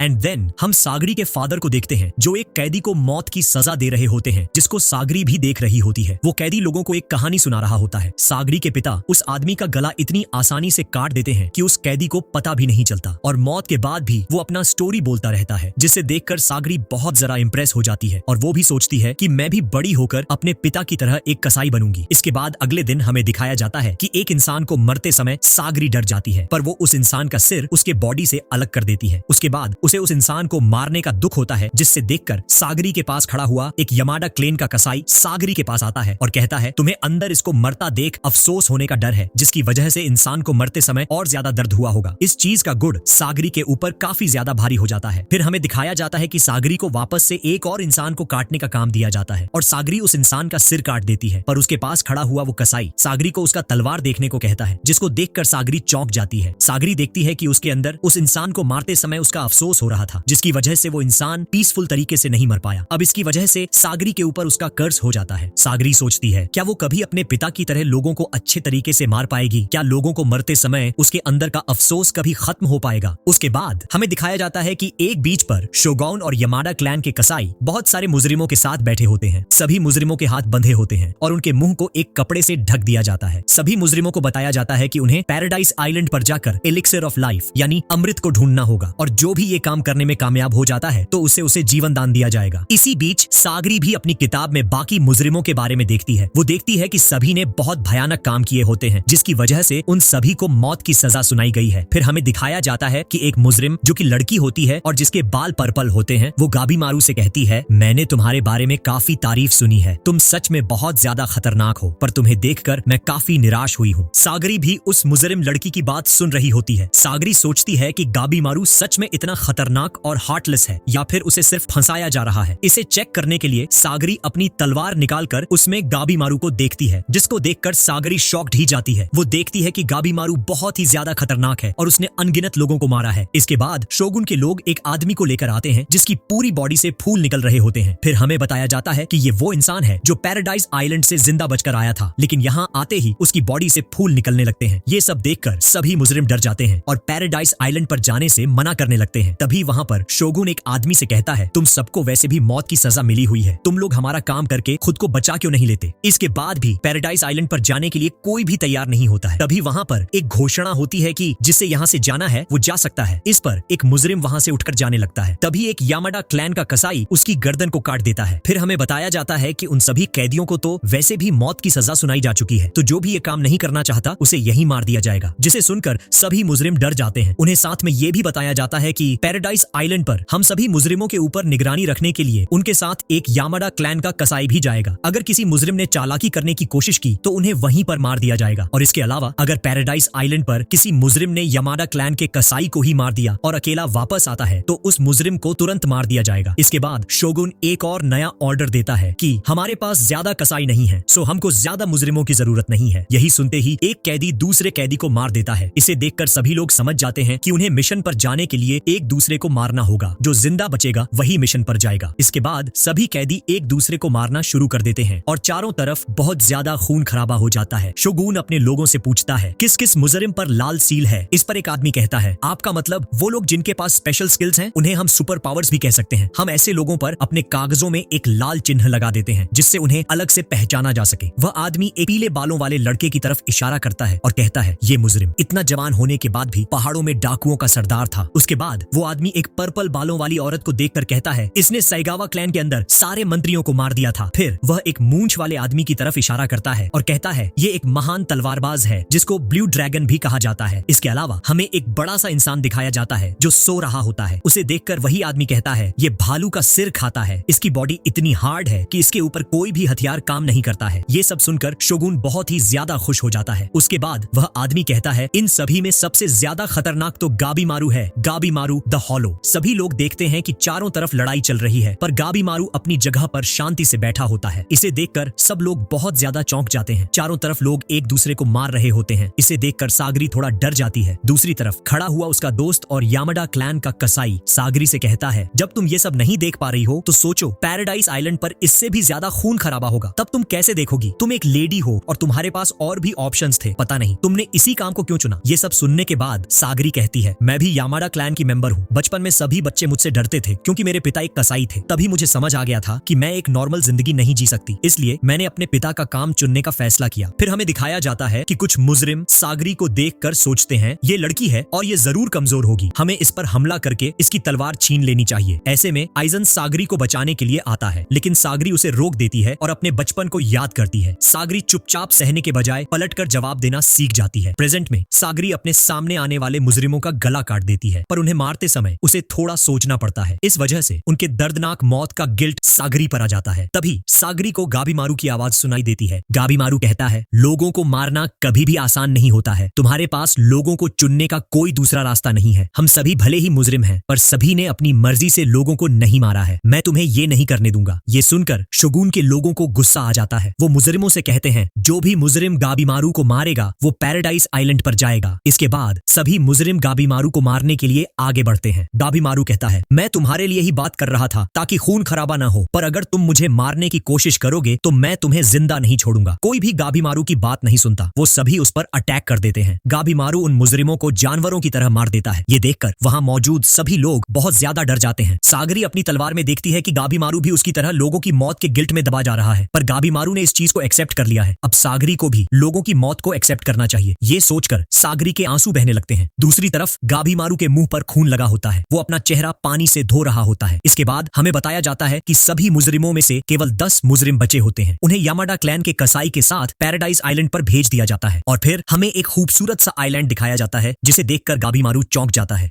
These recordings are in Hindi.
एंड देन हम सागरी के फादर को देखते हैं जो एक कैदी को मौत की सजा दे रहे होते हैं, जिसको सागरी भी देख रही होती है। वो कैदी लोगों को एक कहानी सुना रहा होता है। सागरी के पिता उस आदमी का गला इतनी आसानी से काट देते हैं कि उस कैदी को पता भी नहीं चलता, और मौत के बाद भी वो अपना स्टोरी बोलता रहता है, जिसे देखकर सागरी बहुत जरा इंप्रेस हो जाती है और वो भी सोचती है कि मैं भी बड़ी होकर अपने पिता की तरह एक कसाई बनूंगी। इसके बाद अगले दिन हमें दिखाया जाता है कि एक इंसान को मरते समय सागरी डर जाती है, पर वो उस इंसान का सिर उसके बॉडी से अलग कर देती है। उसके बाद उसे उस इंसान को मारने का दुख होता है, जिससे देखकर सागरी के पास खड़ा हुआ एक यमाडा क्लेन का कसाई सागरी के पास आता है और कहता है, तुम्हें अंदर इसको मरता देख अफसोस होने का डर है, जिसकी वजह से इंसान को मरते समय और ज्यादा दर्द हुआ होगा। इस चीज का गुड़ सागरी के ऊपर काफी ज्यादा भारी हो जाता है। फिर हमें दिखाया जाता है कि सागरी को वापस से एक और इंसान को काटने का काम दिया जाता है और सागरी उस इंसान का सिर काट देती है, पर उसके पास खड़ा हुआ वो कसाई सागरी को उसका तलवार देखने को कहता है, जिसको देखकर सागरी चौंक जाती है। सागरी देखती है कि उसके अंदर उस इंसान को मारते समय उसका अफसोस हो रहा था, जिसकी वजह से वो इंसान पीसफुल तरीके से नहीं मर पाया। अब इसकी वजह से सागरी के ऊपर उसका कर्ज हो जाता है। सागरी सोचती है, क्या वो कभी अपने पिता की तरह लोगों को अच्छे तरीके से मार पाएगी? क्या लोगों को मरते समय उसके अंदर का अफसोस कभी खत्म हो पाएगा? उसके बाद हमें दिखाया जाता है कि एक बीच पर शोगुन और यमाडा क्लैन के कसाई बहुत सारे मुजरिमों के साथ बैठे होते हैं। सभी मुजरिमों के हाथ बंधे होते हैं और उनके मुंह को एक कपड़े से ढक दिया जाता है। सभी मुजरिमों को बताया जाता है कि उन्हें पैराडाइज आइलैंड पर जाकर एलिक्सिर ऑफ लाइफ यानी अमृत को ढूंढना होगा, और जो भी ये काम करने में कामयाब हो जाता है तो उसे जीवन दान दिया जाएगा। इसी बीच सागरी भी अपनी किताब में बाकी मुजरिमों के बारे में देखती है। वो देखती है कि सभी ने बहुत भयानक काम किए होते हैं, जिसकी वजह से उन सभी को मौत की सजा सुनाई गई है। फिर हमें दिखाया जाता है कि एक मुजरिम जो कि लड़की होती है और जिसके बाल पर्पल होते हैं, वो गाबीमारू से कहती है, मैंने तुम्हारे बारे में काफी तारीफ सुनी है, तुम सच में बहुत ज्यादा खतरनाक हो, पर तुम्हें देखकर मैं काफी निराश हुई हूँ। सागरी भी उस मुजरिम लड़की की बात सुन रही होती है। सागरी सोचती है कि गाबीमारू सच में इतना खतरनाक और हार्टलेस है या फिर उसे सिर्फ फंसाया जा रहा है। इसे चेक करने के लिए सागरी अपनी तलवार निकालकर उसमें गाबीमारू को देखती है, जिसको देखकर सागरी शॉक्ड ही जाती है। वो देखती है कि गाबीमारू बहुत ही ज्यादा खतरनाक है और उसने अनगिनत लोगों को मारा है। इसके बाद शोगुन के लोग एक आदमी को लेकर आते हैं जिसकी पूरी बॉडी से फूल निकल रहे होते हैं। फिर हमें बताया जाता है कि ये वो इंसान है जो पैराडाइज आइलैंड से जिंदा बचकर आया था, लेकिन यहाँ आते ही उसकी बॉडी से फूल निकलने लगते हैं। ये सब देखकर सभी मुजरिम डर जाते हैं और पैराडाइज आइलैंड पर जाने से मना करने लगते हैं। तभी वहाँ पर शोगुन एक आदमी से कहता है, तुम सबको वैसे भी मौत की सजा मिली हुई है, तुम लोग हमारा काम करके खुद को बचा क्यों नहीं लेते? इसके बाद भी पैराडाइज आइलैंड पर जाने के लिए कोई भी तैयार नहीं होता है। तभी वहाँ पर एक घोषणा होती है कि जिससे यहाँ से जाना है वो जा सकता है। इस पर एक मुजरिम वहाँ से उठकर जाने लगता है। तभी एक यामाडा क्लैन का कसाई उसकी गर्दन को काट देता है। फिर हमें बताया जाता है कि उन सभी कैदियों को तो वैसे भी मौत की सजा सुनाई जा चुकी है, तो जो भी ये काम नहीं करना चाहता उसे यही मार दिया जाएगा, जिसे सुनकर सभी मुजरिम डर जाते हैं। उन्हें साथ में ये भी बताया जाता है कि पैराडाइज आइलैंड पर हम सभी मुजरिमों के ऊपर निगरानी रखने के लिए उनके साथ एक यामाडा क्लैन का कसाई भी जाएगा। अगर किसी मुजरिम ने चालाकी करने की कोशिश की तो उन्हें वहीं पर मार दिया जाएगा, और इसके अलावा अगर पैराडाइज आइलैंड पर किसी मुजरिम ने यामाडा क्लैन के कसाई को ही मार दिया और अकेला वापस आता है तो उस मुजरिम को तुरंत मार दिया जाएगा। इसके बाद शोगुन एक और नया ऑर्डर देता है कि हमारे पास ज्यादा कसाई नहीं है, सो हमको ज्यादा मुजरिमों की जरूरत नहीं है। यही सुनते ही एक कैदी दूसरे कैदी को मार देता है। इसे देखकर सभी लोग समझ जाते हैं कि उन्हें मिशन पर जाने के लिए एक दूसरे को मारना होगा, जो जिंदा बचेगा वही मिशन पर जाएगा। इसके बाद सभी कैदी एक दूसरे को मारना शुरू कर देते हैं और चारों तरफ बहुत ज्यादा खून खराबा हो जाता है। शोगुन अपने लोगों से पूछता है, किस किस मुजरिम पर लाल सील है? इस पर एक आदमी कहता है, आपका मतलब वो लोग जिनके पास स्पेशल स्किल्स हैं, उन्हें हम सुपर पावर्स भी कह सकते हैं। हम ऐसे लोगों पर अपने कागजों में एक लाल चिन्ह लगा देते हैं जिससे उन्हें अलग से पहचाना जा सके। वह आदमी एक पीले बालों वाले लड़के की तरफ इशारा करता है और कहता है, ये मुजरिम इतना जवान होने के बाद भी पहाड़ों में डाकुओं का सरदार था। उसके बाद वो आदमी एक पर्पल बालों वाली औरत को देखकर कहता है, इसने सैगावा क्लैन के अंदर सारे मंत्रियों को मार दिया था। फिर वह एक मूंछ वाले आदमी की तरफ इशारा करता है और कहता है, ये एक महान तलवारबाज है जिसको ब्लू ड्रैगन भी कहा जाता है। इसके अलावा हमें एक बड़ा सा इंसान दिखाया जाता है जो सो रहा होता है। उसे देखकर वही आदमी कहता है, ये भालू का सिर खाता है, इसकी बॉडी इतनी हार्ड है कि इसके ऊपर कोई भी हथियार काम नहीं करता है। ये सब सुनकर शोगुन बहुत ही ज्यादा खुश हो जाता है। उसके बाद वह आदमी कहता है, इन सभी में सबसे ज्यादा खतरनाक तो गाबीमारू है, गाबीमारू द हॉलो। सभी लोग देखते हैं कि चारों तरफ लड़ाई चल रही है, पर गाबीमारू अपनी जगह पर शांति से बैठा होता है। इसे देखकर सब लोग बहुत ज्यादा चौंक जाते हैं। चारों तरफ लोग एक दूसरे को मार रहे होते हैं। इसे देखकर सागरी थोड़ा डर जाती है। दूसरी तरफ खड़ा हुआ उसका दोस्त और यामाडा क्लैन का कसाई सागरी से कहता है, जब तुम ये सब नहीं देख पा रही हो तो सोचो, पैराडाइज आइलैंड पर इससे भी ज्यादा खून खराबा होगा, तब तुम कैसे देखोगी? तुम एक लेडी हो और तुम्हारे पास और भी ऑप्शंस थे, पता नहीं तुमने इसी काम को क्यों चुना? ये सब सुनने के बाद सागरी कहती है, मैं भी यामाडा क्लैन की मेंबर हूँ बचपन में सभी बच्चे मुझसे डरते थे क्योंकि मेरे पिता एक कसाई थे। तभी मुझे समझ आ गया था कि मैं एक नॉर्मल जिंदगी नहीं जी सकती, इसलिए मैंने अपने पिता का काम चुनने का फैसला किया। फिर हमें दिखाया जाता है कि कुछ मुजरिम सागरी को देखकर सोचते हैं ये लड़की है और ये जरूर कमजोर होगी, हमें इस पर हमला करके इसकी तलवार छीन लेनी चाहिए। ऐसे में आइजन सागरी को बचाने के लिए आता है, लेकिन सागरी उसे रोक देती है और अपने बचपन को याद करती है। सागरी चुपचाप सहने के बजाय पलटकर जवाब देना सीख जाती है। प्रेजेंट में सागरी अपने सामने आने वाले मुजरिमों का गला काट देती है, पर उन्हें मारते समय उसे थोड़ा सोचना पड़ता है। इस वजह से उनके दर्दनाक मौत का गिल्ट सागरी पर आ जाता है। तभी सागरी को गाबीमारू की आवाज सुनाई देती है। गाबीमारू कहता है, लोगों को मारना कभी भी आसान नहीं होता है, तुम्हारे पास लोगों को चुनने का कोई दूसरा रास्ता नहीं है। हम सभी भले ही मुजरिम हैं, पर सभी ने अपनी मर्जी से लोगों को नहीं मारा है। मैं तुम्हें ये नहीं करने दूंगा। ये सुनकर शोगुन के लोगों को गुस्सा आ जाता है। वो मुजरिमों से कहते हैं, जो भी मुजरिम गाबीमारू को मारेगा वो पैराडाइज आइलैंड पर जाएगा। इसके बाद सभी मुजरिम गाबीमारू को मारने के लिए आगे बढ़ते हैं। गाबीमारू कहता है, मैं तुम्हारे लिए ही बात कर रहा था ताकि खून खराबा ना हो, पर अगर तुम मुझे मारने की कोशिश करोगे तो मैं तुम्हें जिंदा नहीं छोड़ूंगा। कोई भी गाबीमारू की बात नहीं सुनता। वो सभी उस पर अटैक कर देते हैं। गाबीमारू उन मुजरिमों को जानवरों की तरह मार देता है। ये देखकर वहां मौजूद सभी लोग बहुत ज्यादा डर जाते हैं। सागरी अपनी तलवार में देखती है कि गाबीमारू भी उसकी तरह लोगों की मौत के गिल्ट में दबा जा रहा है, पर गाबीमारू ने इस चीज को एक्सेप्ट कर लिया है। अब सागरी को भी लोगों की मौत को एक्सेप्ट करना चाहिए। ये सोचकर सागरी के आंसू बहने लगते हैं। दूसरी तरफ गाबीमारू के मुंह पर खून लगा होता है। वो अपना चेहरा पानी से धो रहा होता है। इसके बाद हमें बताया जाता है कि सभी मुजरिमों में से केवल 10 मुजरिम बचे होते हैं। उन्हें यामाडा क्लैन के कसाई के साथ पैराडाइज आइलैंड पर भेज दिया जाता है और फिर हमें एक खूबसूरत सा आइलैंड दिखाया जाता है जिसे देखकर गाबीमारू चौंक जाता है।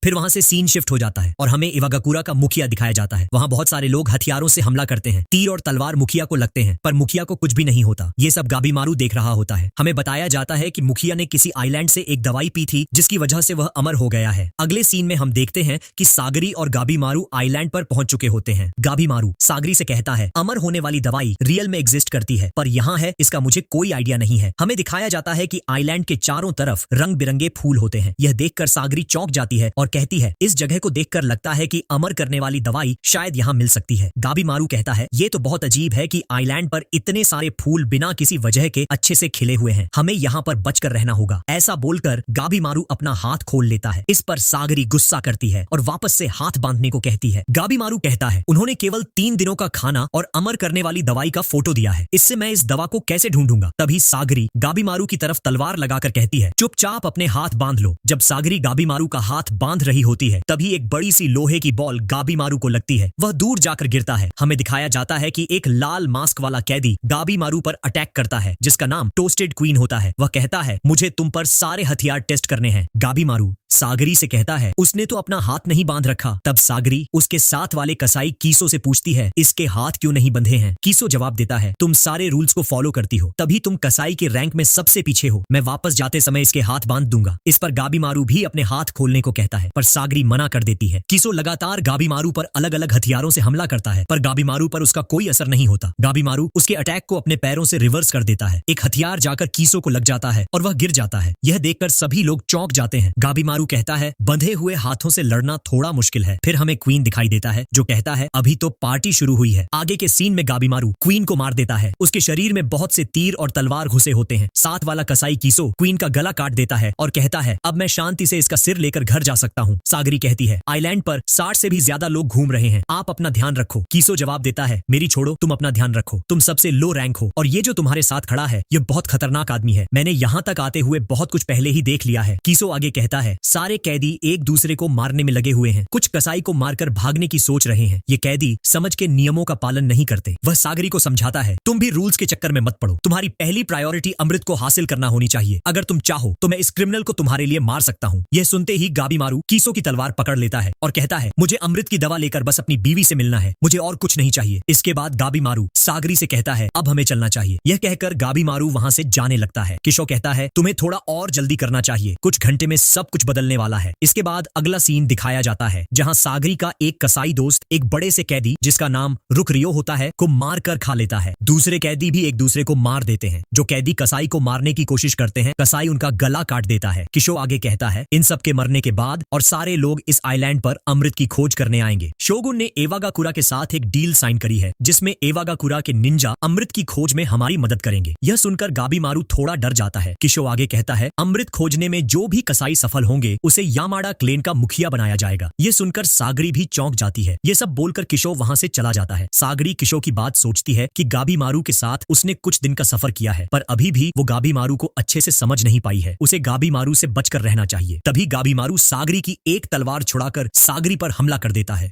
फिर वहां से सीन शिफ्ट हो जाता है और हमें इवागाकुरा का मुखिया दिखाया जाता है। वहां बहुत सारे लोग हथियारों से हमला करते हैं। तीर और तलवार मुखिया को लगते हैं, पर मुखिया को कुछ भी नहीं होता। ये सब गाबीमारू देख रहा होता है। हमें बताया जाता है कि मुखिया ने किसी आइलैंड से एक दवाई पी थी जिसकी वजह से वह अमर हो गया है। अगले सीन में हम देखते हैं कि सागरी और गाबीमारू आइलैंड पर पहुंच चुके होते हैं। गाबीमारू सागरी से कहता है, अमर होने वाली दवाई रियल में एग्जिस्ट करती है, पर यहाँ है इसका मुझे कोई आइडिया नहीं है। हमें दिखाया जाता है कि आइलैंड के चारों तरफ रंग बिरंगे फूल होते हैं। यह देखकर सागरी चौंक जाती है और कहती है, इस जगह को देखकर लगता है कि अमर करने वाली दवाई शायद यहाँ मिल सकती है। गाबीमारू कहता है, ये तो बहुत अजीब है कि आइलैंड पर इतने सारे फूल बिना किसी वजह के अच्छे से खिले हुए हैं। हमें यहाँ पर बचकर रहना होगा। ऐसा बोलकर गाबीमारू अपना हाथ खोल लेता है। इस पर सागरी गुस्सा करती है और वापस से हाथ बांधने को कहती है। गाबीमारू कहता है, उन्होंने केवल 3 दिनों का खाना और अमर करने वाली दवाई का फोटो दिया है। इससे मैं इस दवा को कैसे ढूंढूंगा? तभी सागरी गाबीमारू की तरफ तलवार लगाकर कहती है, चुपचाप अपने हाथ बांध लो। जब सागरी गाबीमारू का हाथ बांध रही होती है, तभी एक बड़ी सी लोहे की बॉल गाबीमारू को लगती है। वह दूर जाकर गिरता है। हमें दिखाया जाता है कि एक लाल मास्क वाला कैदी गाबीमारू पर अटैक करता है, जिसका नाम टोस्टेड क्वीन होता है। वह कहता है, मुझे तुम पर सारे हथियार टेस्ट करने हैं। गाबीमारू सागरी से कहता है, उसने तो अपना हाथ नहीं बांध रखा। तब सागरी उसके साथ वाले कसाई कीसो से पूछती है, इसके हाथ क्यों नहीं बंधे हैं? कीसो जवाब देता है, तुम सारे रूल्स को फॉलो करती हो, तभी तुम कसाई के रैंक में सबसे पीछे हो। मैं वापस जाते समय इसके हाथ बांध दूंगा। इस पर गाबीमारू भी अपने हाथ खोलने को कहता है, पर सागरी मना कर देती है। कीसो लगातार गाबीमारू पर अलग अलग हथियारों से हमला करता है, पर गाबीमारू पर उसका कोई असर नहीं होता। गाबीमारू उसके अटैक को अपने पैरों से रिवर्स कर देता है। एक हथियार जाकर कीसो को लग जाता है और वह गिर जाता है। यह देखकर सभी लोग चौंक जाते हैं। गाबीमारू कहता है, बंधे हुए हाथों से लड़ना थोड़ा मुश्किल है। फिर हमें क्वीन दिखाई देता है जो कहता है, अभी तो पार्टी शुरू हुई है। आगे के सीन में गाबीमारू क्वीन को मार देता है। उसके शरीर में बहुत से तीर और तलवार घुसे होते हैं। साथ वाला कसाई कीसो क्वीन का गला काट देता है और कहता है, अब मैं शांति से इसका सिर लेकर घर जा सकता हूँ। सागरी कहती है, आइलैंड पर 60 से भी ज्यादा लोग घूम रहे हैं, आप अपना ध्यान रखो। कीसो जवाब देता है, मेरी छोड़ो, तुम अपना ध्यान रखो। तुम सबसे लो रैंक हो और ये जो तुम्हारे साथ खड़ा है ये बहुत खतरनाक आदमी है। मैंने यहाँ तक आते हुए बहुत कुछ पहले ही देख लिया है। कीसो आगे कहता है, सारे कैदी एक दूसरे को मारने में लगे हुए हैं। कुछ कसाई को मारकर भागने की सोच रहे हैं। ये कैदी समझ के नियमों का पालन नहीं करते। वह सागरी को समझाता है, तुम भी रूल्स के चक्कर में मत पड़ो। तुम्हारी पहली प्रायोरिटी अमृत को हासिल करना होनी चाहिए। अगर तुम चाहो तो मैं इस क्रिमिनल को तुम्हारे लिए मार सकता हूँ। यह सुनते ही गाबीमारू कीसो की तलवार पकड़ लेता है और कहता है, मुझे अमृत की दवा लेकर बस अपनी बीवी से मिलना है, मुझे और कुछ नहीं चाहिए। इसके बाद गाबीमारू सागरी से कहता है, अब हमें चलना चाहिए। यह कहकर गाबीमारू वहां से जाने लगता है। कीसो कहता है, तुम्हें थोड़ा और जल्दी करना चाहिए, कुछ घंटे में सब कुछ बदलने वाला है। इसके बाद अगला सीन दिखाया जाता है जहां सागरी का एक कसाई दोस्त एक बड़े से कैदी जिसका नाम रुकरियो होता है को मार कर खा लेता है। दूसरे कैदी भी एक दूसरे को मार देते हैं। जो कैदी कसाई को मारने की कोशिश करते हैं, कसाई उनका गला काट देता है। किशो आगे कहता है, इन सब के मरने के बाद और सारे लोग इस आइलैंड पर अमृत की खोज करने आएंगे। शोगुन ने एवागाकुरा के साथ एक डील साइन करी है जिसमें एवागाकुरा के निंजा अमृत की खोज में हमारी मदद करेंगे। यह सुनकर गाबीमारू थोड़ा डर जाता है। किशो आगे कहता है, अमृत खोजने में जो भी कसाई सफल होंगे उसे यामाडा क्लेन का मुखिया बनाया जाएगा। ये सुनकर सागरी भी चौंक जाती है। ये सब बोलकर किशो वहां से चला जाता है। सागरी किशो की बात सोचती है कि गाबीमारू के साथ उसने कुछ दिन का सफर किया है, पर अभी भी वो गाबीमारू को अच्छे से समझ नहीं पाई है। उसे गाबीमारू से बचकर रहना चाहिए। तभी गाबीमारू सागरी की एक तलवार छुड़ाकर सागरी पर हमला कर देता है।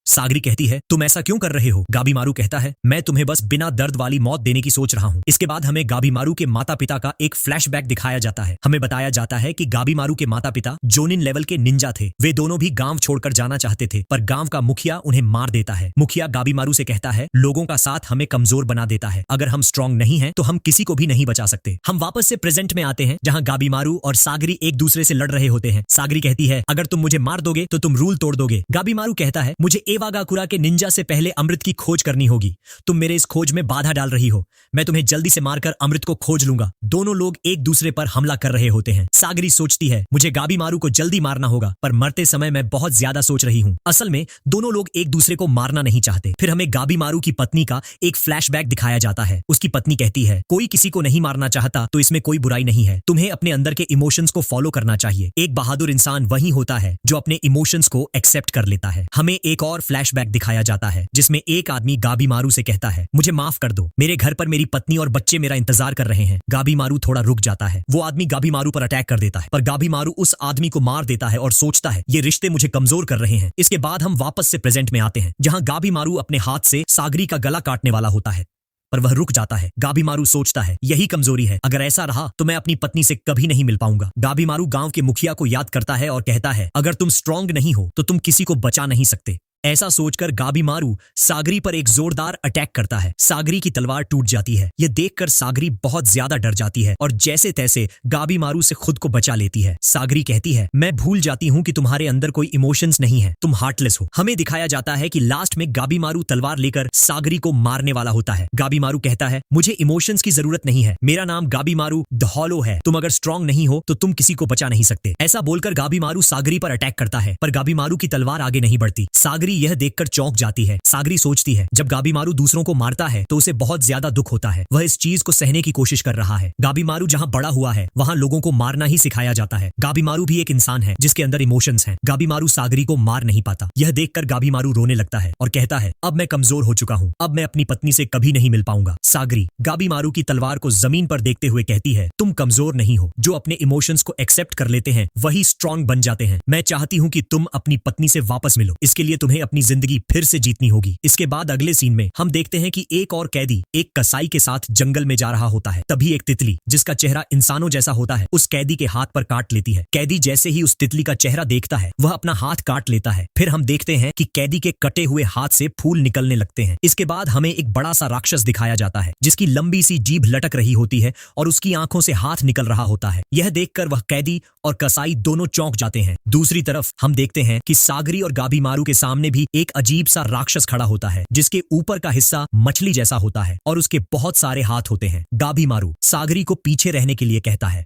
सागरी कहती है, तुम ऐसा क्यों कर रहे हो? गाबीमारू कहता है, मैं तुम्हें बस बिना दर्द वाली मौत देने की सोच रहा हूँ। इसके बाद हमें गाबीमारू के माता पिता का एक फ्लैशबैक दिखाया जाता है। हमें बताया जाता है कि गाबीमारू के माता पिता जोनिन लेवल के निंजा थे। वे दोनों भी गांव छोड़कर जाना चाहते थे, पर गांव का मुखिया उन्हें मार देता है। मुखिया गाबीमारू से कहता है, लोगों का साथ हमें कमजोर बना देता है। अगर हम स्ट्रांग नहीं है तो हम किसी को भी नहीं बचा सकते। हम वापस से प्रेजेंट में आते हैं जहाँ गाबीमारू और सागरी एक दूसरे से लड़ रहे होते हैं। सागरी कहती है, अगर तुम मुझे मार दोगे तो तुम रूल तोड़ दोगे। गाबीमारू कहता है, मुझे एवागाकुरा के निंजा से पहले अमृत की खोज करनी होगी। तुम मेरे इस खोज में बाधा डाल रही हो। मैं तुम्हें जल्दी से मारकर अमृत को खोज लूंगा। दोनों लोग एक दूसरे पर हमला कर रहे होते हैं। सागरी सोचती है, मुझे गाबीमारू को जल्दी मारना होगा, पर मरते समय मैं बहुत ज्यादा सोच रही हूँ। असल में दोनों लोग एक दूसरे को मारना नहीं चाहते। फिर हमें गाबीमारू की पत्नी का एक फ्लैशबैक दिखाया जाता है। उसकी पत्नी कहती है, कोई किसी को नहीं मारना चाहता तो इसमें कोई बुराई नहीं है। तुम्हें अपने अंदर के इमोशंस को फॉलो करना चाहिए। एक बहादुर इंसान वही होता है जो अपने इमोशंस को एक्सेप्ट कर लेता है। हमें एक और फ्लैशबैक दिखाया जाता है जिसमें एक आदमी गाबीमारू से कहता है, मुझे माफ कर दो, मेरे घर पर मेरी पत्नी और बच्चे मेरा इंतजार कर रहे हैं। गाबीमारू थोड़ा रुक जाता है। वो आदमी गाबीमारू पर अटैक कर देता है, पर गाबीमारू उस आदमी को मार देता है और सोचता है, ये रिश्ते मुझे कमजोर कर रहे हैं। इसके बाद हम वापस से प्रेजेंट में आते हैं जहां गाबीमारू अपने हाथ से सागरी का गला काटने वाला होता है, पर वह रुक जाता है। गाबीमारू सोचता है, यही कमजोरी है। अगर ऐसा रहा तो मैं अपनी पत्नी से कभी नहीं मिल पाऊंगा। गाबीमारू गांव के मुखिया को याद करता है और कहता है, अगर तुम स्ट्रांग नहीं हो तो तुम किसी को बचा नहीं सकते। ऐसा सोचकर गाबीमारू सागरी पर एक जोरदार अटैक करता है। सागरी की तलवार टूट जाती है। यह देखकर सागरी बहुत ज्यादा डर जाती है और जैसे तैसे गाबीमारू से खुद को बचा लेती है। सागरी कहती है, मैं भूल जाती हूँ कि तुम्हारे अंदर कोई इमोशंस नहीं है, तुम हार्टलेस हो। हमें दिखाया जाता है कि लास्ट में गाबीमारू तलवार लेकर सागरी को मारने वाला होता है। गाबीमारू कहता है, मुझे इमोशंस की जरूरत नहीं है। मेरा नाम गाबीमारू द हॉलो है। तुम अगर स्ट्रांग नहीं हो तो तुम किसी को बचा नहीं सकते। ऐसा बोलकर गाबीमारू सागरी पर अटैक करता है, पर गाबीमारू की तलवार आगे नहीं बढ़ती। सागरी यह देखकर चौंक जाती है। सागरी सोचती है, जब गाबीमारू दूसरों को मारता है तो उसे बहुत ज्यादा दुख होता है। वह इस चीज को सहने की कोशिश कर रहा है। गाबीमारू जहां बड़ा हुआ है वहां लोगों को मारना ही सिखाया जाता है। गाबीमारू भी एक इंसान है जिसके अंदर इमोशंस हैं। गाबीमारू सागरी को मार नहीं पाता। यह देखकर गाबीमारू रोने लगता है और कहता है, अब मैं कमजोर हो चुका हूँ। अब मैं अपनी पत्नी से कभी नहीं मिल पाऊंगा। सागरी गाबीमारू की तलवार को जमीन पर देखते हुए कहती है, तुम कमजोर नहीं हो। जो अपने इमोशंस को एक्सेप्ट कर लेते हैं वही स्ट्रांग बन जाते हैं। मैं चाहती हूँ कि तुम अपनी पत्नी से वापस मिलो। इसके लिए तुम्हें अपनी जिंदगी फिर से जीतनी होगी। इसके बाद अगले सीन में हम देखते हैं कि एक और कैदी एक कसाई के साथ जंगल में जा रहा होता है। तभी एक तितली जिसका चेहरा इंसानों जैसा होता है उस कैदी के हाथ पर काट लेती है। कैदी जैसे ही उस तितली का चेहरा देखता है वह अपना हाथ काट लेता है। फिर हम देखते हैं कि कैदी के कटे हुए हाथ से फूल निकलने लगते हैं। इसके बाद हमें एक बड़ा सा राक्षस दिखाया जाता है जिसकी लंबी सी जीभ लटक रही होती है और उसकी आंखों से हाथ निकल रहा होता है। यह देखकर वह कैदी और कसाई दोनों चौंक जाते हैं। दूसरी तरफ हम देखते हैं कि सागरी और गाबीमारू के सामने भी एक अजीब सा राक्षस खड़ा होता है जिसके ऊपर का हिस्सा मछली जैसा होता है और उसके बहुत सारे हाथ होते हैं। गाबीमारू सागरी को पीछे रहने के लिए कहता है।